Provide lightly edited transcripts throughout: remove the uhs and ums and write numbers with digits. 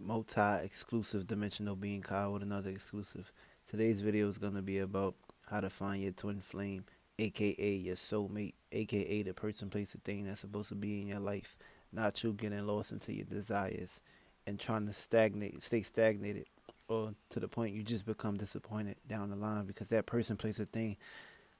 multi-exclusive dimensional being called with another exclusive. Today's video is going to be about how to find your twin flame, aka your soulmate, aka the person, place, or thing that's supposed to be in your life. Not you getting lost into your desires and trying to stay stagnated, or to the point you just become disappointed down the line because that person, place, or thing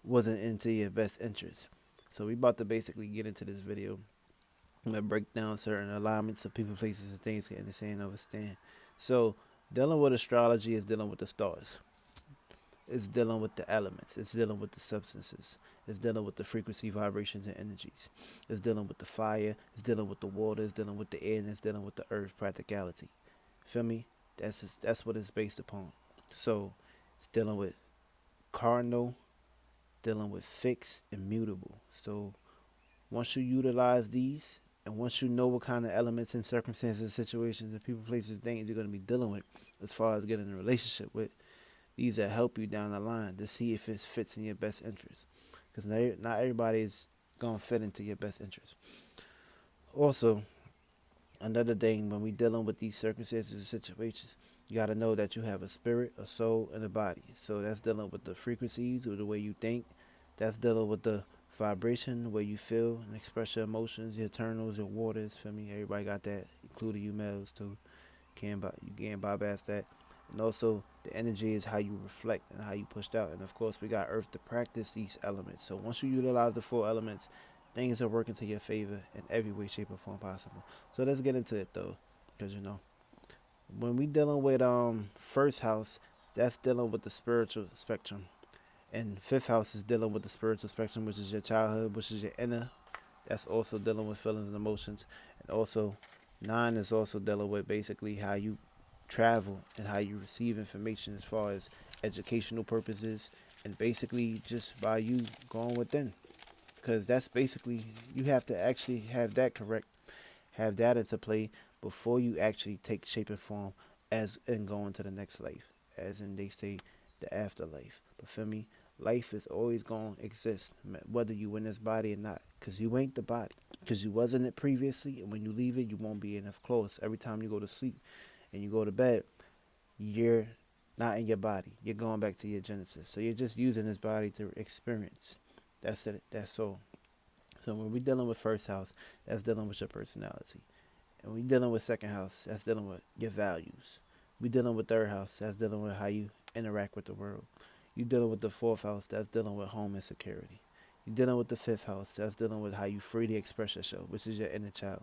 wasn't into your best interest. So we about to basically get into this video. I'm gonna break down certain alignments of people, places, and things to understand and understand. So dealing with astrology is dealing with the stars. It's dealing with the elements. It's dealing with the substances. It's dealing with the frequency, vibrations, and energies. It's dealing with the fire. It's dealing with the water. It's dealing with the air. And it's dealing with the earth. Practicality. Feel me? That's what it's based upon. So it's dealing with cardinal, dealing with fixed, and mutable. So once you utilize these, and once you know what kind of elements and circumstances, situations, and people, places, things you're going to be dealing with, as far as getting in a relationship with, these that help you down the line to see if it fits in your best interest. Because not everybody is going to fit into your best interest. Also, another thing, when we dealing with these circumstances and situations, you got to know that you have a spirit, a soul, and a body. So that's dealing with the frequencies or the way you think. That's dealing with the vibration, the way you feel and express your emotions, your internals, your waters. For me, everybody got that, including you males too. You can't bypass that. And also, the energy is how you reflect and how you pushed out. And of course, we got Earth to practice these elements. So once you utilize the four elements, things are working to your favor in every way, shape, or form possible. So let's get into it though, because when we dealing with first house, that's dealing with the spiritual spectrum, and fifth house is dealing with the spiritual spectrum, which is your childhood, which is your inner. That's also dealing with feelings and emotions, and also nine is also dealing with basically how you travel and how you receive information as far as educational purposes, and basically just by you going within, because that's basically, you have to actually have that correct, have that into play before you actually take shape and form as in going to the next life, as in they say the afterlife. But for me, life is always going to exist whether you in this body or not, because you ain't the body, because you wasn't it previously, and when you leave it you won't be enough close. Every time you go to sleep and you go to bed, you're not in your body, you're going back to your genesis, so you're just using this body to experience. That's it, that's all. So when we dealing with first house, that's dealing with your personality. And we dealing with second house, that's dealing with your values. We dealing with third house, that's dealing with how you interact with the world. You dealing with the fourth house, that's dealing with home and security. You dealing with the fifth house, that's dealing with how you freely express yourself, which is your inner child.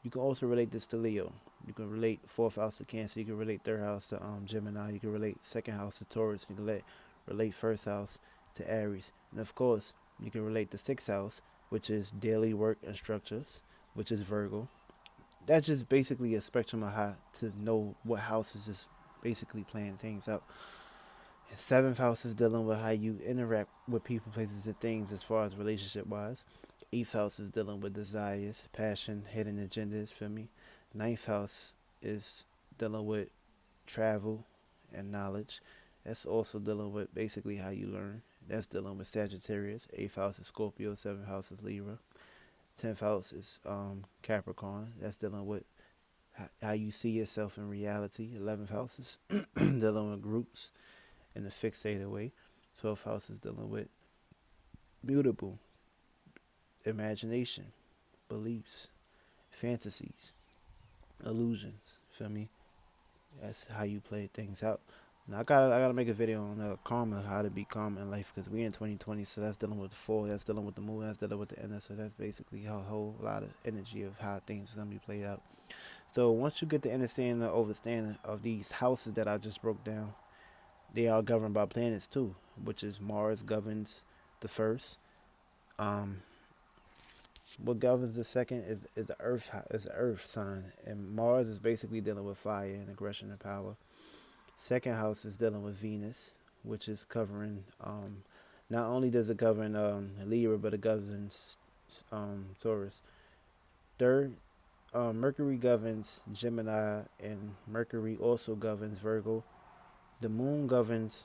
You can also relate this to Leo. You can relate fourth house to Cancer. You can relate third house to Gemini. You can relate second house to Taurus. You can relate first house to Aries. And of course, you can relate the sixth house, which is daily work and structures, which is Virgo. That's just basically a spectrum of how to know what house is just basically playing things out. And seventh house is dealing with how you interact with people, places, and things as far as relationship wise. Eighth house is dealing with desires, passion, hidden agendas for me. Ninth house is dealing with travel and knowledge. That's also dealing with basically how you learn. That's dealing with Sagittarius. Eighth house is Scorpio. Seventh house is Libra. 10th house is Capricorn. That's dealing with how you see yourself in reality. 11th house is dealing with groups in a fixated way. 12th house is dealing with mutable imagination, beliefs, fantasies, illusions. Feel me? That's how you play things out. Now I gotta make a video on karma, how to be calm in life, because we in 2020, so that's dealing with the fall, that's dealing with the moon, that's dealing with the inner, so that's basically a whole lot of energy of how things are gonna be played out. So once you get the understanding or overstanding of these houses that I just broke down, they are governed by planets too, which is Mars governs the first. Um, what governs the second is the Earth sign, and Mars is basically dealing with fire and aggression and power. Second house is dealing with Venus, which is covering. Not only does it govern Libra, but it governs Taurus. Third, Mercury governs Gemini, and Mercury also governs Virgo. The Moon governs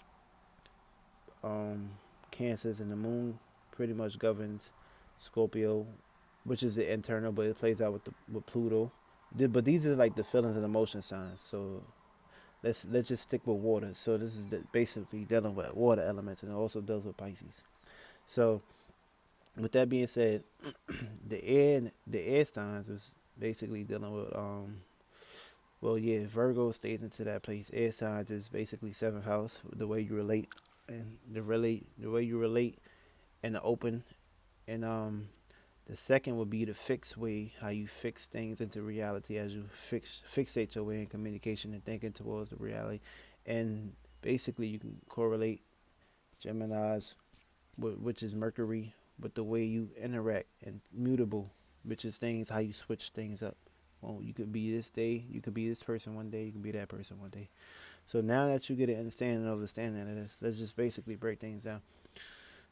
um, Cancers, and the Moon pretty much governs Scorpio, which is the internal, but it plays out with Pluto. But these are like the feelings and emotion signs. So let's just stick with water. So this is basically dealing with water elements, and it also deals with Pisces. So with that being said, the air signs is basically dealing with well, yeah, Virgo stays into that place. Air signs is basically seventh house, the way you relate and the way you relate in the open, and the second would be the fixed way, how you fix things into reality as you fixate your way in communication and thinking towards the reality, and basically you can correlate Gemini's, which is Mercury, with the way you interact, and mutable, which is things how you switch things up. Well, you could be this day, you could be this person one day, you could be that person one day. So now that you get an understanding of this, let's just basically break things down.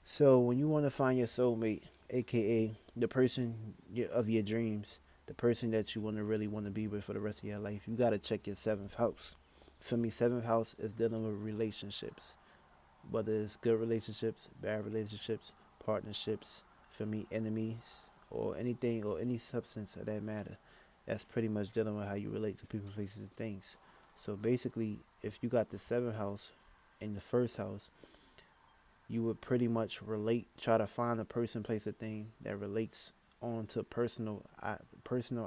So when you want to find your soulmate, aka the person of your dreams, the person that you really want to be with for the rest of your life, you gotta check your seventh house. For me, seventh house is dealing with relationships, whether it's good relationships, bad relationships, partnerships. For me, enemies or anything or any substance of that matter. That's pretty much dealing with how you relate to people, places, and things. So basically, if you got the seventh house in the first house, you would pretty much try to find a person, place, a thing that relates on to personal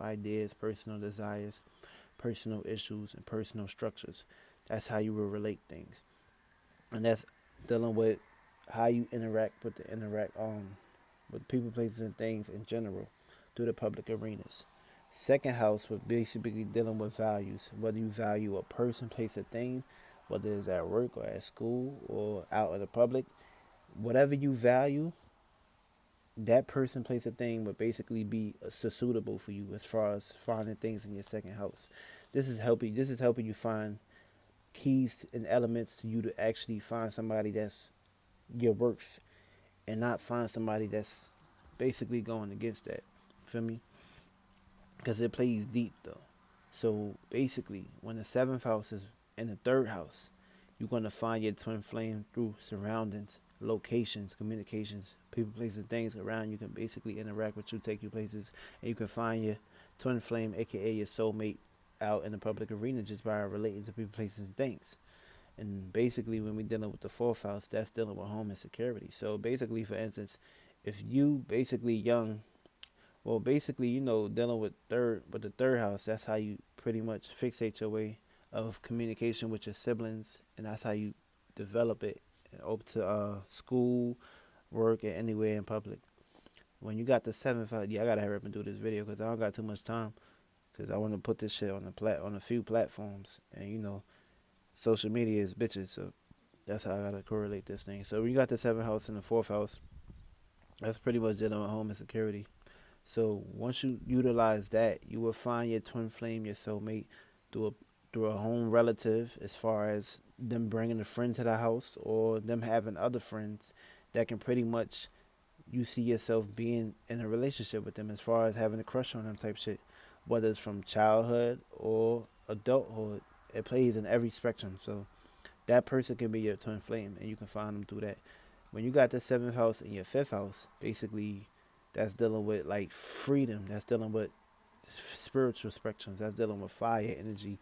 ideas, personal desires, personal issues, and personal structures. That's how you will relate things, and that's dealing with how you interact with people, places, and things in general through the public arenas. Second house would basically dealing with values, whether you value a person, place, or thing, whether it's at work or at school or out in the public. Whatever you value, that person, place, or thing would basically be suitable for you as far as finding things in your second house. This is helping you find keys and elements to you to actually find somebody that's your worth, and not find somebody that's basically going against that. Feel me? Because it plays deep though. So basically, when the seventh house is in the third house, you're gonna find your twin flame through surroundings, locations, communications, people, places, things around you can basically interact with you, take you places, and you can find your twin flame, aka your soulmate, out in the public arena just by relating to people, places, and things. And basically, when we're dealing with the fourth house, that's dealing with home and security. So basically, for instance, if you basically young, well, basically, dealing with the third house, that's how you pretty much fixate your way of communication with your siblings, and that's how you develop it over to school, work, and anywhere in public. When you got the seventh house, yeah, I gotta hurry up and do this video because I don't got too much time. Because I want to put this shit on a few platforms, and social media is bitches, so that's how I gotta correlate this thing. So when you got the seventh house and the fourth house, that's pretty much dealing with home and security. So once you utilize that, you will find your twin flame, your soulmate, through a through a home relative, as far as them bringing a friend to the house or them having other friends that can pretty much you see yourself being in a relationship with them, as far as having a crush on them type shit, whether it's from childhood or adulthood. It plays in every spectrum. So that person can be your twin flame, and you can find them through that. When you got the seventh house and your fifth house, basically, that's dealing with like freedom. That's dealing with spiritual spectrums. That's dealing with fire energy.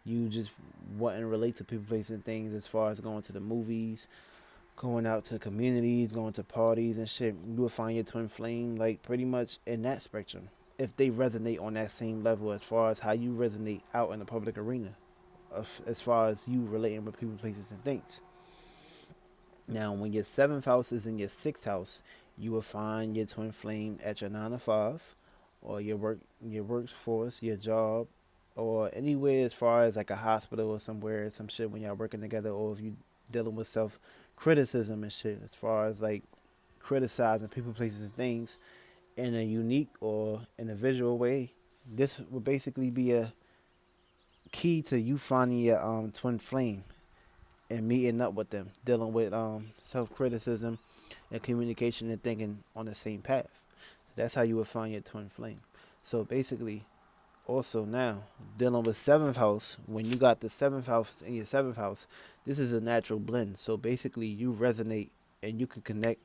You just want to relate to people, places, and things, as far as going to the movies, going out to communities, going to parties and shit. You will find your twin flame like pretty much in that spectrum, if they resonate on that same level as far as how you resonate out in the public arena, as far as you relating with people, places, and things. Now, when your seventh house is in your sixth house, you will find your twin flame at your 9 to 5, or your workforce, your job, or anywhere as far as like a hospital or somewhere, some shit when y'all working together, or if you dealing with self criticism and shit, as far as like criticizing people, places, and things in a unique or in a visual way. This would basically be a key to you finding your twin flame and meeting up with them, dealing with self criticism and communication and thinking on the same path. That's how you would find your twin flame. So basically, also now dealing with seventh house, when you got the seventh house in your seventh house, this is a natural blend. So basically, you resonate and you can connect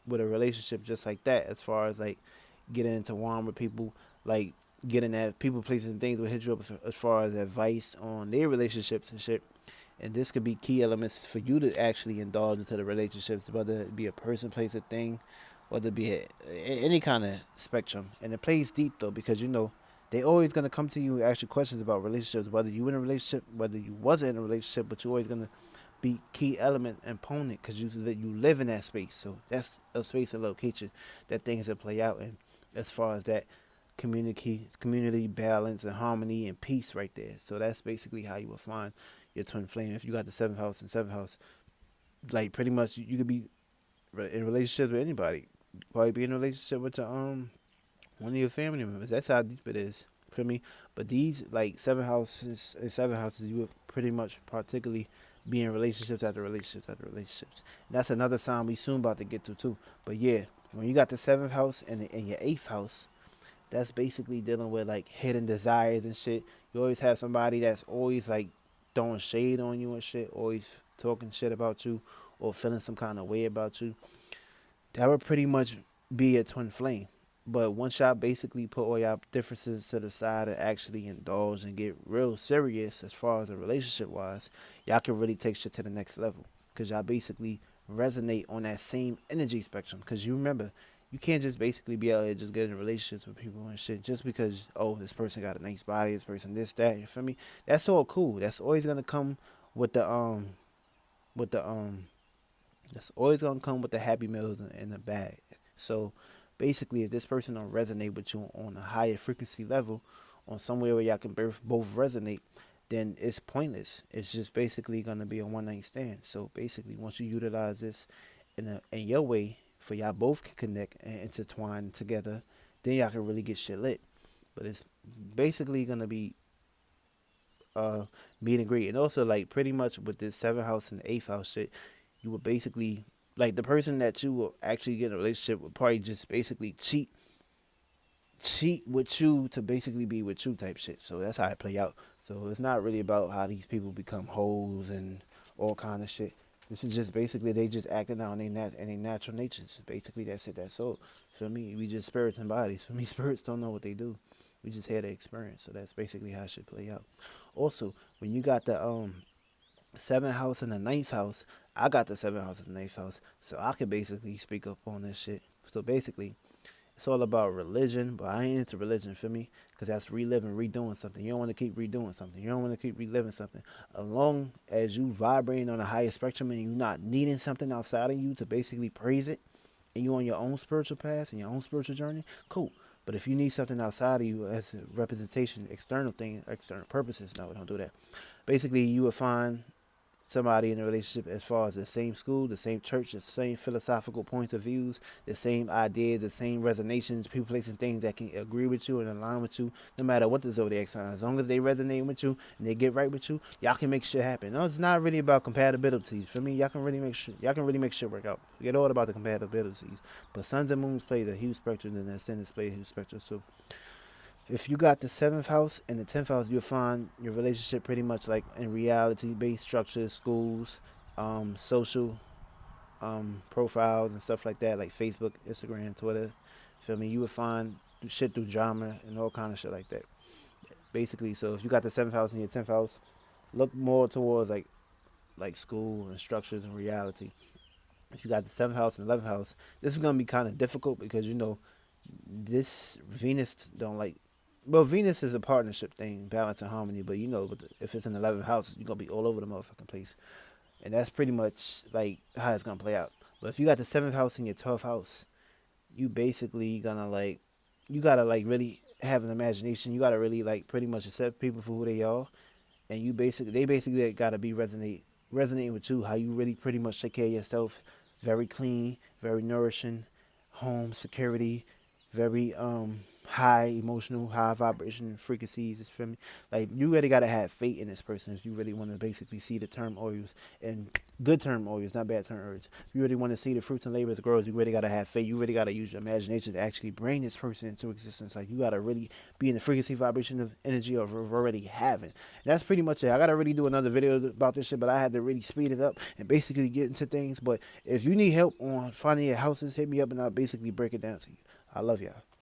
with a relationship just like that, as far as like getting into one with people, like getting that people, places, and things will hit you up as far as advice on their relationships and shit. And this could be key elements for you to actually indulge into the relationships, whether it be a person, place, or thing, whether it be any kind of spectrum. And it plays deep though, because they always gonna come to you and ask you questions about relationships, whether you in a relationship, whether you wasn't in a relationship, but you always gonna be key element and component because you live in that space. So that's a space and location that things will play out in, as far as that community balance and harmony and peace right there. So that's basically how you will find your twin flame. If you got the seventh house and seventh house, like pretty much you could be in relationships with anybody. Probably be in a relationship with your one of your family members. That's how deep it is for me. But these like seven houses, you would pretty much particularly be in relationships after relationships after relationships. And that's another sign we soon about to get to too. But yeah, when you got the seventh house and your eighth house, that's basically dealing with like hidden desires and shit. You always have somebody that's always like throwing shade on you and shit, always talking shit about you or feeling some kind of way about you. That would pretty much be a twin flame. But once y'all basically put all y'all differences to the side and actually indulge and get real serious as far as a relationship wise, y'all can really take shit to the next level. Because y'all basically resonate on that same energy spectrum. Because you remember, you can't just basically be out here just getting in relationships with people and shit just because, oh, this person got a nice body, this person this, that, you feel me? That's all cool. That's always gonna come with with the that's always gonna come with the happy meals in the bag. So basically, if this person don't resonate with you on a higher frequency level, on somewhere where y'all can both resonate, then it's pointless. It's just basically gonna be a one night stand. So basically, once you utilize this in your way, for y'all both can connect and intertwine together, then y'all can really get shit lit. But it's basically gonna be meet and greet, and also like pretty much with this seventh house and eighth house shit, you would basically like the person that you will actually get in a relationship would probably just basically cheat with you to basically be with you type shit. So that's how it play out. So it's not really about how these people become hoes and all kind of shit. This is just basically they just acting out in their natural natures. Basically that's it. That's all. For me, we just spirits and bodies. For me, spirits don't know what they do. We just had the experience. So that's basically how it should play out. Also, when you got the seventh house and the ninth house, I got the seventh house and the ninth house, so I could basically speak up on this shit. So basically, it's all about religion, but I ain't into religion, for me, because that's reliving, redoing something. You don't want to keep redoing something. You don't want to keep reliving something. As long as you vibrating on a higher spectrum and you not needing something outside of you to basically praise it, and you on your own spiritual path and your own spiritual journey, cool. But if you need something outside of you as a representation, external thing, external purposes, no, don't do that. Basically, you will find somebody in a relationship as far as the same school, the same church, the same philosophical points of views, the same ideas, the same resonations, people, places, things that can agree with you and align with you, no matter what the zodiac sign. As long as they resonate with you and they get right with you, y'all can make shit happen. No, it's not really about compatibilities. For me, y'all can really make shit work out. Forget all about the compatibilities. But suns and moons play a huge spectrum, and the ascendants play a huge spectrum. So if you got the seventh house and the 10th house, you'll find your relationship pretty much like in reality based structures, schools, social profiles and stuff like that, like Facebook, Instagram, Twitter. Feel me? You would find shit through drama and all kind of shit like that. Basically, so if you got the seventh house and your 10th house, look more towards like school and structures and reality. If you got the seventh house and 11th house, this is gonna be kind of difficult because this Venus don't like. Well, Venus is a partnership thing, balance and harmony. But if it's in the 11th house, you're gonna be all over the motherfucking place, and that's pretty much like how it's gonna play out. But if you got the seventh house in your 12th house, you basically gonna like, you gotta like really have an imagination. You gotta really like pretty much accept people for who they are, and they basically gotta be resonating with you. How you really pretty much take care of yourself, very clean, very nourishing, home security, very high emotional, high vibration frequencies. It's for me. Like you really gotta have faith in this person if you really want to basically see the term oils and good term oils, not bad term herbs. If you really want to see the fruits and labors grows, you really gotta have faith. You really gotta use your imagination to actually bring this person into existence. Like you gotta really be in the frequency vibration of energy of already having. And that's pretty much it. I gotta really do another video about this shit, but I had to really speed it up and basically get into things. But if you need help on finding your houses, hit me up and I'll basically break it down to you. I love y'all.